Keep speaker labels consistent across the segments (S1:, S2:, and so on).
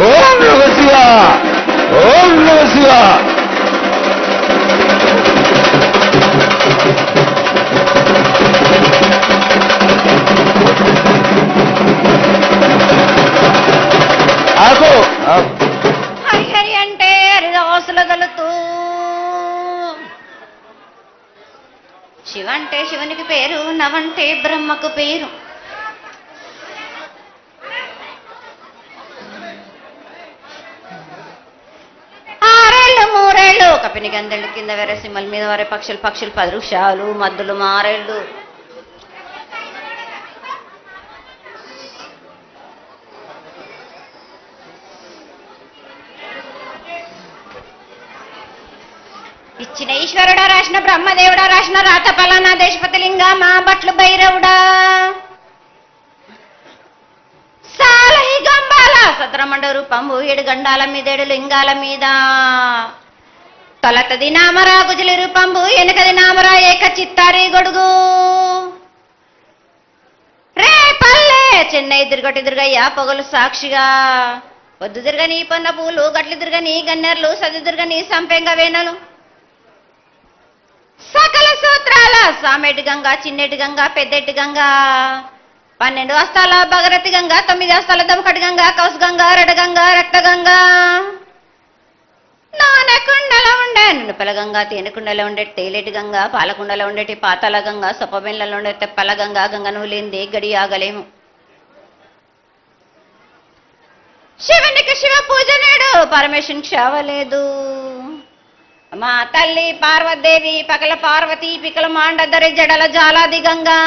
S1: ఓం నమ శివ ఓం నమ శివ.
S2: హరి హరి అంటే హరిదాసులు గలుతూ, శివ అంటే శివునికి పేరు, నవంటే బ్రహ్మకు పేరు. ఆరేళ్ళు మూరేళ్ళు కపిని గందెళ్ళు కింద వెరసింహల మీద వరే పక్షులు 10 వృక్షాలు మద్దులు మారేళ్ళు. ఇచ్చిన ఈశ్వరుడా, రాసిన బ్రహ్మదేవుడా, రాసిన రాత పలానా దేశపతి లింగా, మా బట్లు భైరవుడా, సాలహి గంబాల సత్రమండ రూపంబు 7 గండాల మీద 7 లింగాల మీద, తలతది నామరా గుజలి రూపంబు వెనకది నామరా ఏక చిత్తారి గొడుగు, రే పల్లె చెన్నై తిరుగటి దుర్గయ్య పొగలు సాక్షిగా, పొద్దు తిరగని పొన్న పూలు గట్లు తిరగని గన్నెర్లు సది తిరగని సంపెంగ వేనలు, సకల సూత్రాల సామెటి గంగా చిన్నెటి గంగా పెద్దెటి గంగా, 12 హస్తాల భగరథి గంగా, 9 హస్తాల దమకటి గంగా, కౌసు గంగా, రెడ గంగా, రక్త గంగా, నానకుండలో ఉండే నునుపల గంగా, తేనెకుండలో ఉండే తేలేటి గంగా, పాలకుండలో ఉండేటి పాతాల గంగా, సొప్పబెండ్లలో ఉండే తెప్పల గంగా, గంగను లేంది గడి ఆగలేము. శివునికి శివ పూజ నేడు, పరమేశ్వరునికి క్షవలేదు. మా తల్లి పార్వదేవి పకల పార్వతి పికల మాండదరి జడల జాలాది గంగా,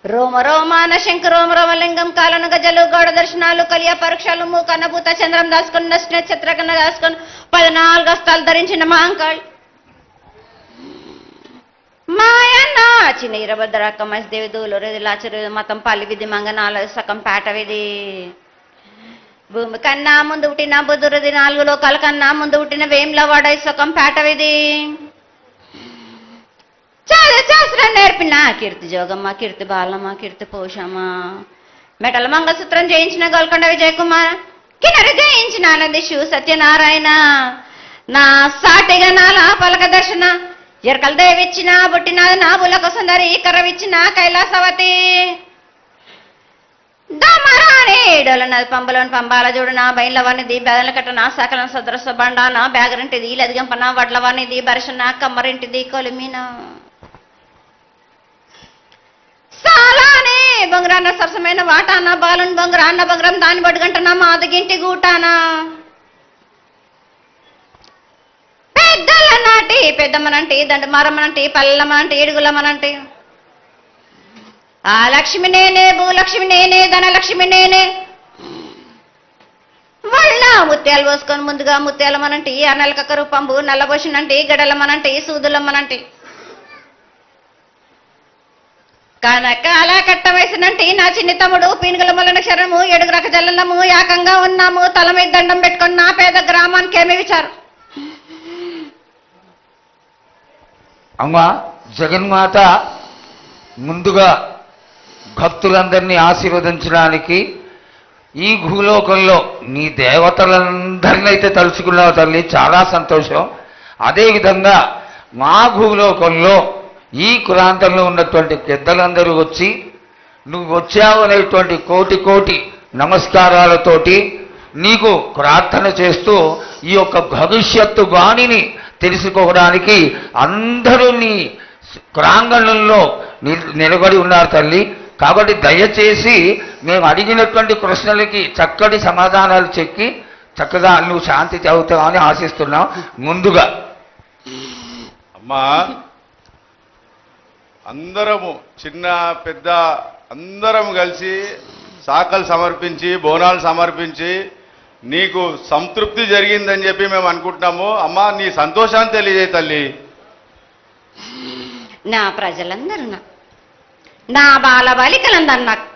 S2: రోమ రోమాన శంకర రోమ రోమలింగం కాలను గజలు గౌడ దర్శనాలు కలియ పరీక్షలు మూకన్నభూత చంద్రం దాసుకొని నక్షత్రకన్న దాసుకొని 14 హస్తాలు ధరించిన మాంకాళి మాయన్న చిన్న ఇరభద్రక్క మసిదేవి దూలూరు లాచరు మతం పల్లి విధి మంగనాల సకం పేట విధి, భూమి కన్నా ముందు పుట్టిన బుధురది 4 లోకాల కన్నా ముందు పుట్టిన వేములవాడ సకం పేట విధి, చాలా శాస్త్రం నేర్పిన కీర్తి జోగమ్మ, కీర్తి బాలమ్మ, కీర్తి పోషమ్మ, మెటల మంగళసూత్రం జయించిన గోల్కొండ విజయ్ కుమార్, కిన్నెర జయించిన ఆనందిషు సత్యనారాయణ, నా సాటిగా నాల పలక దర్శన ఎరకల దేవిచ్చిన బుట్టిన నా బులక సుందరి కర్రవిచ్చిన కైలాసవతి, దమరాణి డోలనది పంబలోని పంబాల చూడు నా బయలవనిది బెదల కట్టన సకలం సదరస బండాన బ్యాగరింటిది లదిగంపన వడ్లవనిది బరసన కమ్మరింటిది కొలిమిన, సాలానే బొంగరాన్న సరసమైన వాటాన బాలుని బొంగరాన్న బొంగరం దాని బొడ్డుగంటన మాదగింటి గూటాన, పెద్దల నాటి పెద్దమ్మనంటి దండమారమ్మనంటి పల్లెమ్మనంటి ఏడుగులమ్మనంటి, ఆ లక్ష్మి నేనే భూలక్ష్మి నేనే ధనలక్ష్మి నేనే, వాళ్ళ ముత్యాలు పోసుకొని ముందుగా ముత్యాలమ్మనంటి ఆ నెలకక్క రూపంబు నల్లబోషనంటి గడలమ్మనంటి సూదులమ్మనంటి, కనకాల కట్ట వయసునంటి నా చిన్ని తమ్ముడు పీనుగల మొలన శరణము 7 రక జల్లము ఏకంగా ఉన్నాము, తల మీద దండం పెట్టుకొని నా పేద గ్రామానికి ఏమి విచారం.
S1: అమ్మా జగన్మాత ముందుగా భక్తులందరినీ ఆశీర్వదించడానికి ఈ భూలోకంలో నీ దేవతలందరినీ అయితే తలుచుకున్నావు తల్లి, చాలా సంతోషం. అదేవిధంగా మా భూలోకంలో ఈ కులాంతంలో ఉన్నటువంటి పెద్దలందరూ వచ్చి నువ్వు వచ్చావు అనేటువంటి కోటి నమస్కారాలతోటి నీకు ప్రార్థన చేస్తూ ఈ యొక్క భవిష్యత్తు బాణిని తెలుసుకోవడానికి అందరూ నీ ప్రాంగణంలో నిలబడి ఉన్నారు తల్లి. కాబట్టి దయచేసి మేము అడిగినటువంటి ప్రశ్నలకి చక్కటి సమాధానాలు చెప్పి చక్కగా నువ్వు శాంతి చదువుతావని ఆశిస్తున్నాం. ముందుగా
S3: అమ్మా అందరము చిన్న పెద్ద అందరం కలిసి శాఖలు సమర్పించి బోనాలు సమర్పించి నీకు సంతృప్తి జరిగిందని చెప్పి మేము అనుకుంటున్నాము. అమ్మా నీ సంతోషాన్ని తెలియజేయ తల్లి.
S2: నా ప్రజలందరూ నా బాల బాలికలందరూ నాకు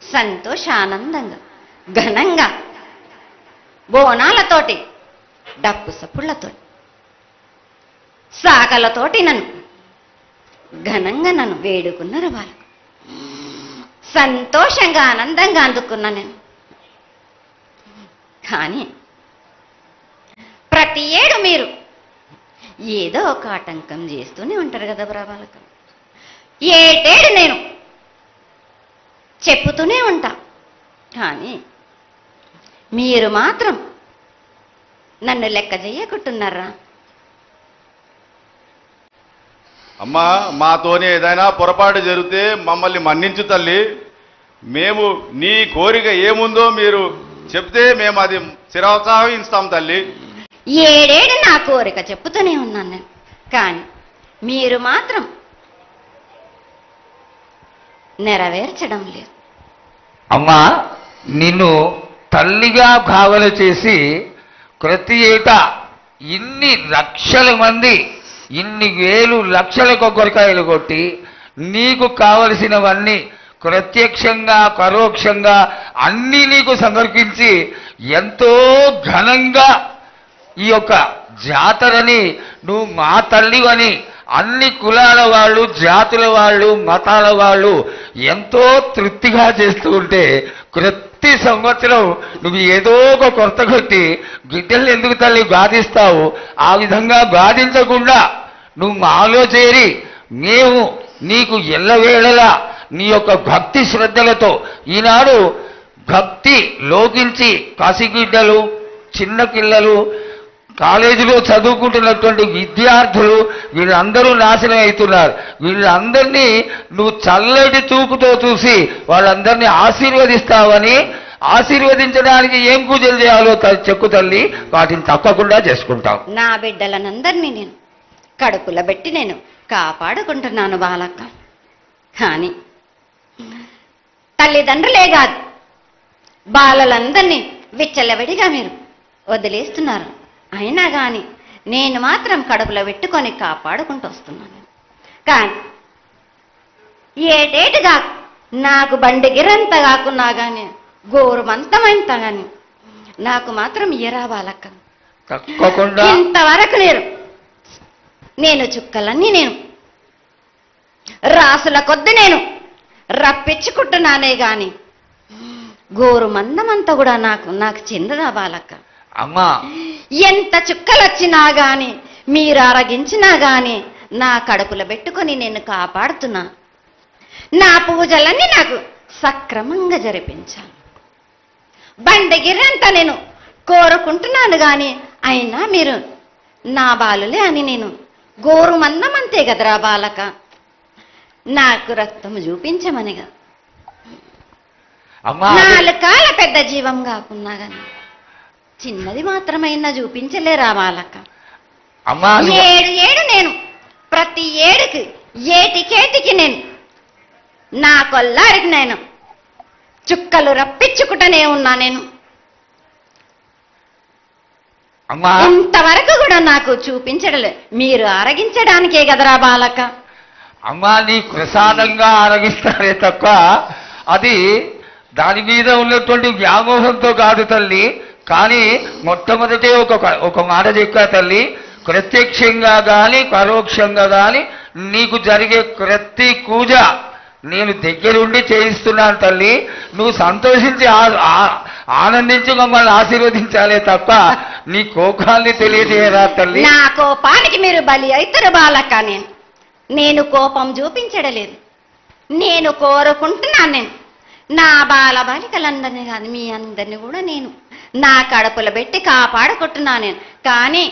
S2: సంతోషానందంగా ఘనంగా బోనాలతోటి డప్పు సప్పుళ్లతో సాకలతోటి నన్ను ఘనంగా నన్ను వేడుకున్నారు. వాళ్ళకు సంతోషంగా ఆనందంగా అందుకున్నా. నేను కానీ ప్రతి ఏడు మీరు ఏదో ఒక ఆటంకం చేస్తూనే ఉంటారు కదా బాలక. ఏటేడు నేను చెప్పుతూనే ఉంటా, కానీ మీరు మాత్రం నన్ను లెక్క చేయకుంటున్నారా?
S3: అమ్మా, మాతోనే ఏదైనా పొరపాటు జరిగితే మమ్మల్ని మన్నించు తల్లి. మేము నీ కోరిక ఏముందో మీరు చెప్తే మేము అది శిరోత్సాహిస్తాం తల్లి.
S2: ఏడేడు నా కోరిక చెప్పుతూనే ఉన్నాను నేను, కానీ మీరు మాత్రం నెరవేర్చడం లేదు.
S1: అమ్మా, నిన్ను తల్లిగా భావన చేసి ప్రతి ఏటా ఇన్ని లక్షల మంది ఇన్ని వేలు లక్షల కొబ్బరికాయలు కొట్టి నీకు కావలసినవన్నీ ప్రత్యక్షంగా పరోక్షంగా అన్నీ నీకు సమర్పించి ఎంతో ఘనంగా ఈ యొక్క జాతరని నువ్వు మా తల్లివని అన్ని కులాల వాళ్ళు, జాతుల వాళ్ళు, మతాల వాళ్ళు ఎంతో తృప్తిగా చేస్తూ ఉంటే ప్రతి సంవత్సరం నువ్వు ఏదో ఒక కొరత కొట్టి గిడ్డల్ని ఎందుకు తల్లి బాధిస్తావు? ఆ విధంగా బాధించకుండా నువ్వు మాలో చేరి మేము నీకు ఎల్లవేళలా నీ యొక్క భక్తి శ్రద్ధలతో ఈనాడు భక్తి లోకించి కసిగిడ్డలు, చిన్న పిల్లలు, కాలేజీలో చదువుకుంటున్నటువంటి విద్యార్థులు వీళ్ళందరూ నాశనం అవుతున్నారు. వీళ్ళందరినీ నువ్వు చల్లటి చూపుతో చూసి వాళ్ళందరినీ ఆశీర్వదిస్తావని, ఆశీర్వదించడానికి ఏం పూజలు చేయాలో చెప్పు తల్లి, వాటిని తప్పకుండా చేసుకుంటాం.
S2: నా బిడ్డలనందరినీ నేను కడుపులో పెట్టి నేను కాపాడుకుంటున్నాను బాలక్క. కానీ తల్లిదండ్రులే కాదు, బాలలందరినీ విచ్చలవిడిగా మీరు వదిలేస్తున్నారు. అయినా కానీ నేను మాత్రం కడుపులో పెట్టుకొని కాపాడుకుంటూ వస్తున్నాను. కానీ ఏటేటుగా నాకు బండి గిరంత కాకున్నా కానీ గోరుమంతమంత కానీ నాకు మాత్రం ఇయరా బాలక్క.
S1: తప్పకుండా
S2: ఇంతవరకు నేను చుక్కలన్నీ నేను రాసుల కొద్ది నేను రప్పించుకుంటున్నానే గాని గోరు మందమంతా కూడా నాకు చెందదా బాలక్క.
S1: అమ్మా,
S2: ఎంత చుక్కలొచ్చినా గాని మీరు అరగించినా గాని నా కడుపులో పెట్టుకొని నేను కాపాడుతున్నా. నా పూజలన్నీ నాకు సక్రమంగా జరిపించాలి. బండగిరంతా నేను కోరుకుంటున్నాను గాని అయినా మీరు నా బాలులే అని నేను గోరు మందమంతే కదరా బాలక. నాకు రక్తము చూపించమనిగా
S1: అమ్మా,
S2: 4 కాళ్ళ పెద్ద జీవం కాకున్నా గాని చిన్నది మాత్రమైనా చూపించలేరా బాలక.
S1: అమ్మా,
S2: ఏడు నేను ప్రతి ఏడుకి ఏటికేటికి నేను నా కొల్లారికి నేను చుక్కలు రప్పించుకుంటూనే ఉన్నా. నేను
S1: అమ్మా,
S2: ఇంతవరకు కూడా నాకు చూపించడలే, మీరు ఆరగించడానికే కదరా బాలక.
S1: అమ్మా, నీ ప్రసాదంగా ఆరగిస్తారే తప్ప అది దాని మీద ఉన్నటువంటి వ్యామోహంతో కాదు తల్లి. కానీ మొట్టమొదటే ఒక మాట చెప్పా తల్లి, ప్రత్యక్షంగా కానీ పరోక్షంగా కానీ నీకు జరిగే ప్రతి పూజ నేను దగ్గరుండి చేయిస్తున్నాను తల్లి. నువ్వు సంతోషించి ఆనందించి మమ్మల్ని ఆశీర్వదించాలే తప్ప నీ కోపాన్ని తెలియజేయరా తల్లి.
S2: నా కోపానికి మీరు బలి అవుతారు బాలక. నేను కోపం చూపించడలేదు, నేను కోరుకుంటున్నాను. నేను నా బాల బాలికలందరినీ కాదు మీ అందరినీ కూడా నేను నా కడుపులో పెట్టి కాపాడుకుంటున్నాను. నేను కానీ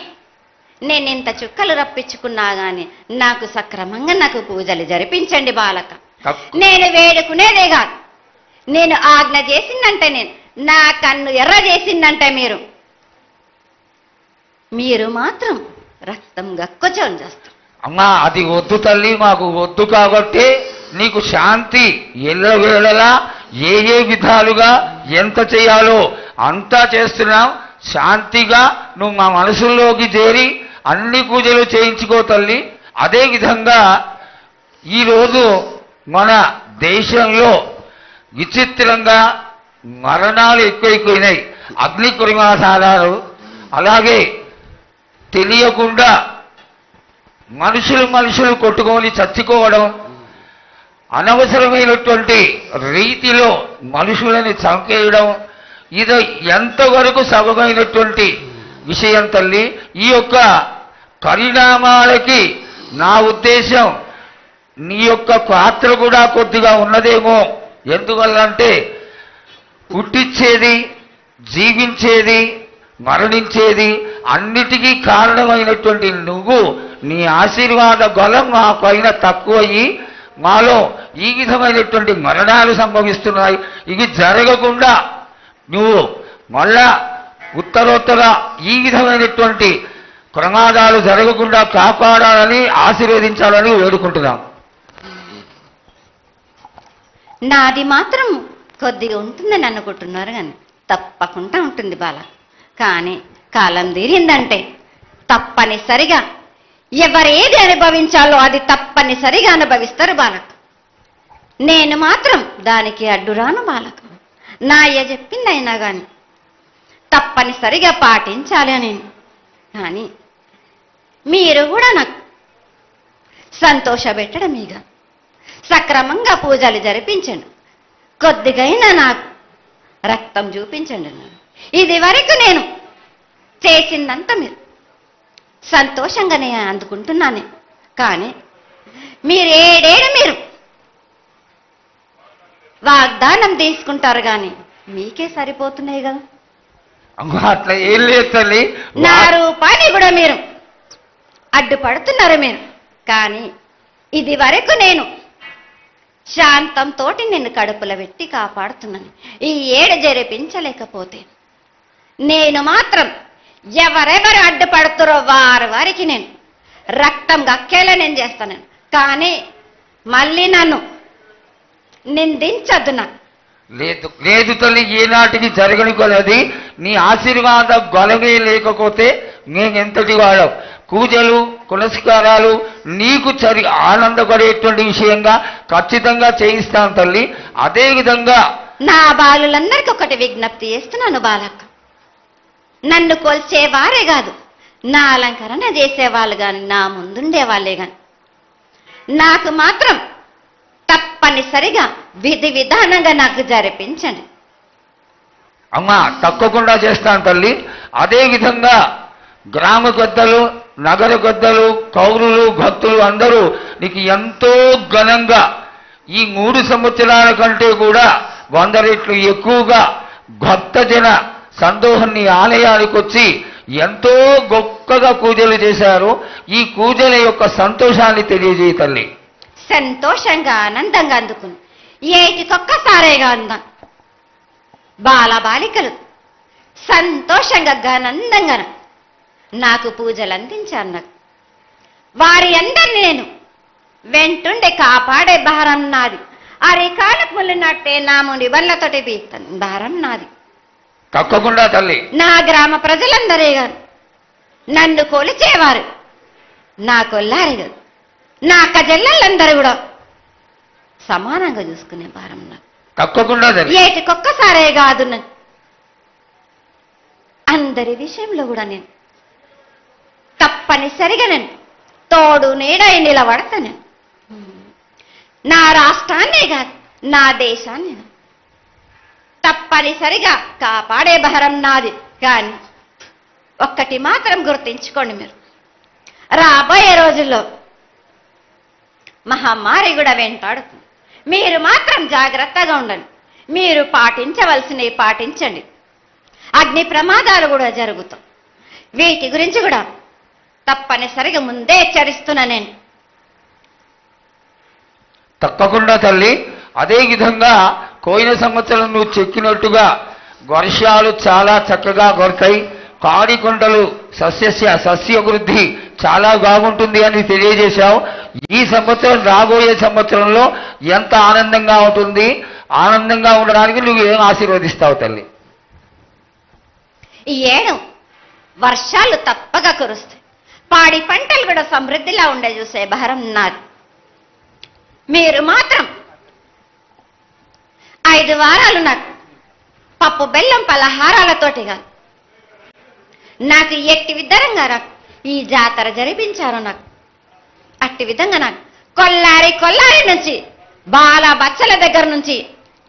S2: నేను ఇంత చుక్కలు రప్పించుకున్నా గాని నాకు సక్రమంగా నాకు పూజలు జరిపించండి బాలక. నేను వేడుకునేదే కాదు, నేను ఆజ్ఞ చేసిందంటే నేను నా కన్ను ఎర్ర చేసిందంటే మీరు మాత్రం రక్తం గక్కుచోని చేస్తారు.
S1: అమ్మా, అది వద్దు తల్లి, మాకు వద్దు. కాబట్టి నీకు శాంతి ఎల్లవేళలా ఏ విధాలుగా ఎంత చేయాలో అంతా చేస్తున్నాం. శాంతిగా నువ్వు మా మనసుల్లోకి చేరి అన్ని పూజలు చేయించుకో తల్లి. అదేవిధంగా ఈరోజు మన దేశంలో విచిత్రంగా మరణాలు ఎక్కువైపోయినాయి. అగ్ని కురిమాసాలు, అలాగే తెలియకుండా మనుషులు కొట్టుకొని చచ్చిపోవడం, అనవసరమైనటువంటి రీతిలో మనుషులని చంపేయడం, ఇది ఎంతవరకు సబమైనటువంటి విషయం తల్లి. ఈ యొక్క పరిణామాలకి నా ఉద్దేశం నీ యొక్క పాత్ర కూడా కొద్దిగా ఉన్నదేమో. ఎందువల్లంటే పుట్టించేది, జీవించేది, మరణించేది అన్నిటికీ కారణమైనటువంటి నువ్వు నీ ఆశీర్వాద బలం మా పైన తక్కువయ్యి మాలో ఈ విధమైనటువంటి మరణాలు సంభవిస్తున్నాయి. ఇవి జరగకుండా నువ్వు మళ్ళా ఉత్తరోత్తర ఈ విధమైనటువంటి ప్రమాదాలు జరగకుండా కాపాడాలని ఆశీర్వదించాలని వేడుకుంటున్నాం.
S2: నాది మాత్రం కొద్దిగా ఉంటుందని అనుకుంటున్నారు కానీ తప్పకుండా ఉంటుంది బాల. కానీ కాలం తీరిందంటే తప్పనిసరిగా ఎవరేది అనుభవించాలో అది తప్పనిసరిగా అనుభవిస్తారు బాలక. నేను మాత్రం దానికి అడ్డురాను బాలక. నా అయ్య చెప్పింది అయినా కానీ తప్పనిసరిగా పాటించాలి అని. కానీ మీరు కూడా నాకు సంతోషపెట్టడమేగా సక్రమంగా పూజలు జరిపించండి. కొద్దిగైనా నాకు రక్తం చూపించండి. ఇది వరకు నేను చేసిందంతా మీరు సంతోషంగానే అందుకుంటున్నానే. కానీ మీరు వాగ్దానం తీసుకుంటారు కానీ మీకే సరిపోతున్నాయి కదా.
S1: అట్లా ఏం లేదు తల్లి.
S2: నా రూపాన్ని కూడా మీరు అడ్డుపడుతున్నారు మీరు. కానీ ఇది వరకు నేను శాంతంతో నిన్ను కడుపులో పెట్టి కాపాడుతున్నాను. ఈ ఏడు జరిపించలేకపోతే నేను మాత్రం ఎవరెవరు అడ్డుపడుతారో వారికి నేను రక్తం గక్కేలా నేను చేస్తాను. కానీ మళ్ళీ నన్ను నిందించద్దు. నాకు
S1: లేదు లేదు తల్లి, ఏనాటికి జరగని కొలది నీ ఆశీర్వాద గొలవే లేకపోతే మేమెంతటి వాడవు. పూజలు పునస్కారాలు నీకు ఆనందపడేటువంటి విషయంగా ఖచ్చితంగా చేయిస్తాను తల్లి. అదేవిధంగా
S2: నా బాలులందరికీ ఒకటి విజ్ఞప్తి చేస్తున్నాను బాలక్క. నన్ను కొల్చేవారే కాదు, నా అలంకరణ చేసేవాళ్ళు కానీ నా ముందుండే వాళ్ళే కానీ నాకు మాత్రం తప్పనిసరిగా విధి విధానంగా నాకు జరిపించండి.
S1: అమ్మా తప్పకుండా చేస్తాను తల్లి. అదేవిధంగా గ్రామ పెద్దలు, నగర పెద్దలు, కౌరులు, భక్తులు అందరూ నీకు ఎంతో ఘనంగా ఈ 3 సంవత్సరాల కంటే కూడా 100 రెట్లు ఎక్కువగా భక్తజన సందోహం నీ ఆలయానికి వచ్చి ఎంతో గొప్పగా పూజలు చేశారు. ఈ పూజల యొక్క సంతోషాన్ని తెలియజేయ తల్లి.
S2: సంతోషంగా ఆనందంగా అందుకుని ఏటికొక్కసారేగా అందాం. బాలబాలికలు సంతోషంగా ఆనందంగా నాకు పూజలు అందించాను. నాకు వారి అందరినీ నేను వెంటుండే కాపాడే భారం నాది. అరికాలకు ముళ్ళినట్టే నా ముడి వల్లతోటి బీక్తాను భారం నాది.
S1: తప్పకుండా తల్లి.
S2: నా గ్రామ ప్రజలందరే కాదు నన్ను కొలిచేవారు నా కొల్లారే కాదు నా కజల్లలందరూ కూడా సమానంగా చూసుకునే భారం నాకు.
S1: తప్పకుండా తల్లి.
S2: ఏటికొక్కసారే కాదు అందరి విషయంలో కూడా నేను తప్పనిసరిగా నేను తోడు నీడై నిలబడతాను. నా రాష్ట్రాన్నే కాదు నా దేశాన్ని తప్పనిసరిగా కాపాడే భారం నాది. కానీ ఒక్కటి మాత్రం గుర్తించుకోండి, మీరు రాబోయే రోజుల్లో మహమ్మారి కూడా వెంటాడుతుంది. మీరు మాత్రం జాగ్రత్తగా ఉండండి. మీరు పాటించవలసినవి పాటించండి. అగ్ని ప్రమాదాలు కూడా జరుగుతాయి. వీటి గురించి కూడా తప్పనిసరిగా ముందే హెచ్చరిస్తున్నా నేను.
S1: తప్పకుండా తల్లి. అదేవిధంగా పోయిన సంవత్సరం నువ్వు చెక్కినట్టుగా వర్షాలు చాలా చక్కగా కొడతాయి. కాడికొండలు సస్యవృద్ధి చాలా బాగుంటుంది అని తెలియజేశావు. ఈ సంవత్సరం రాబోయే సంవత్సరంలో ఎంత ఆనందంగా ఉంటుంది? ఆనందంగా ఉండడానికి నువ్వు ఏం ఆశీర్వదిస్తావు తల్లి?
S2: ఈ ఏడు వర్షాలు తప్పగా కురుస్తాయి. పాడి పంటలు కూడా సమృద్ధిలా ఉండే చూసే భారం నాది. మీరు మాత్రం 5 వారాలు నాకు పప్పు బెల్లం పలహారాలతోటి కాదు నాకు ఎట్టి విధంగా నాకు ఈ జాతర జరిపించారు. నాకు అట్టి విధంగా నాకు కొల్లారి నుంచి బాల బచ్చల దగ్గర నుంచి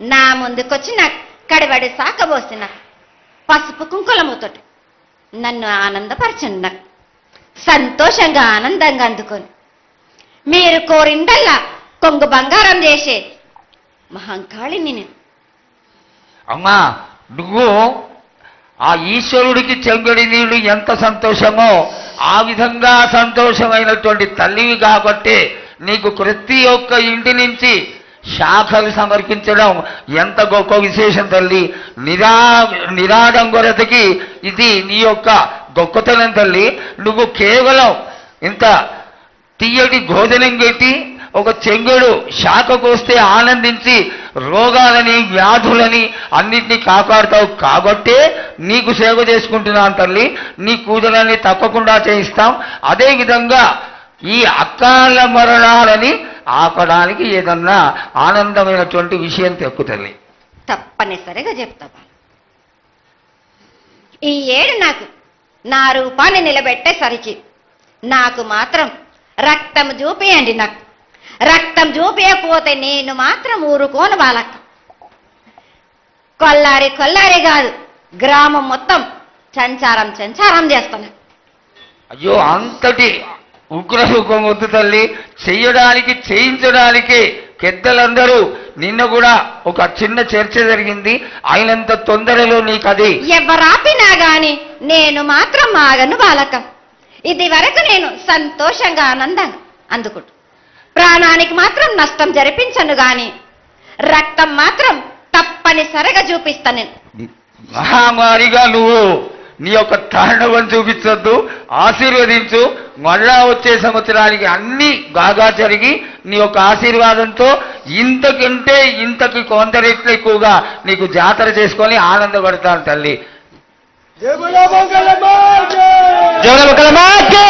S2: నా ముందుకొచ్చి నాకు కడిబడి సాకబోసి నాకు పసుపు కుంకులముతోటి నన్ను ఆనందపరచండి. నాకు సంతోషంగా ఆనందంగా అందుకొని మీరు కోరిందల్లా కొంగు బంగారం చేసే మహంకాళిని నేను.
S1: అమ్మా, నువ్వు ఆ ఈశ్వరుడికి చెంగడి నీళ్లు ఎంత సంతోషమో ఆ విధంగా సంతోషమైనటువంటి తల్లివి కాబట్టి నీకు ప్రతి ఒక్క ఇంటి నుంచి శాఖలు సమర్పించడం ఎంత గొప్ప విశేషం తల్లి. నిరాడంబరతకి ఇది నీ యొక్క గొప్పతనం తల్లి. నువ్వు కేవలం ఇంత తీయటి భోజనం పెట్టి ఒక చెంగుడు శాఖకు వస్తే ఆనందించి రోగాలని వ్యాధులని అన్నిటినీ కాపాడుతావు కాబట్టే నీకు సేవ చేసుకుంటున్నాను తల్లి. నీ పూజలన్నీ తప్పకుండా చేయిస్తాం. అదేవిధంగా ఈ అకాల మరణాలని ఆపడానికి ఏదన్నా ఆనందమైనటువంటి విషయం తెప్పు తల్లి.
S2: తప్పనిసరిగా చెప్తా. ఈ ఏడు నాకు నా రూపాన్ని నిలబెట్టేసరికి నాకు మాత్రం రక్తం చూపియండి. నాకు రక్తం చూపించకపోతే నేను మాత్రం ఊరుకోను. వాళ్ళకి కొల్లారి కాదు, గ్రామం మొత్తం సంచారం చేస్తాను.
S1: అయ్యో, అంతటి ఉగ్రసుఖం వద్దు తల్లి. చేయించడానికి పెద్దలందరూ నిన్న కూడా ఒక చిన్న చర్చ జరిగింది. అయినంత తొందరలో నీకు అది
S2: ఎవరాపినా గాని నేను మాత్రం ఆగను బాలకం. ఇది వరకు నేను సంతోషంగా ఆనందంగా అందుకుంటు. ప్రాణానికి మాత్రం నష్టం జరిపించను గాని రక్తం మాత్రం తప్పనిసరిగా చూపిస్తాను. నేను
S1: మహామారిగా నువ్వు నీ యొక్క తాండవం చూపించొద్దు, ఆశీర్వదించు. మళ్ళా వచ్చే సంవత్సరానికి అన్ని బాగా జరిగి నీ యొక్క ఆశీర్వాదంతో ఇంతకి కొంత రెట్లు ఎక్కువగా నీకు జాతర చేసుకొని ఆనందపడతాను తల్లి.
S4: జయ మంగళమాతే.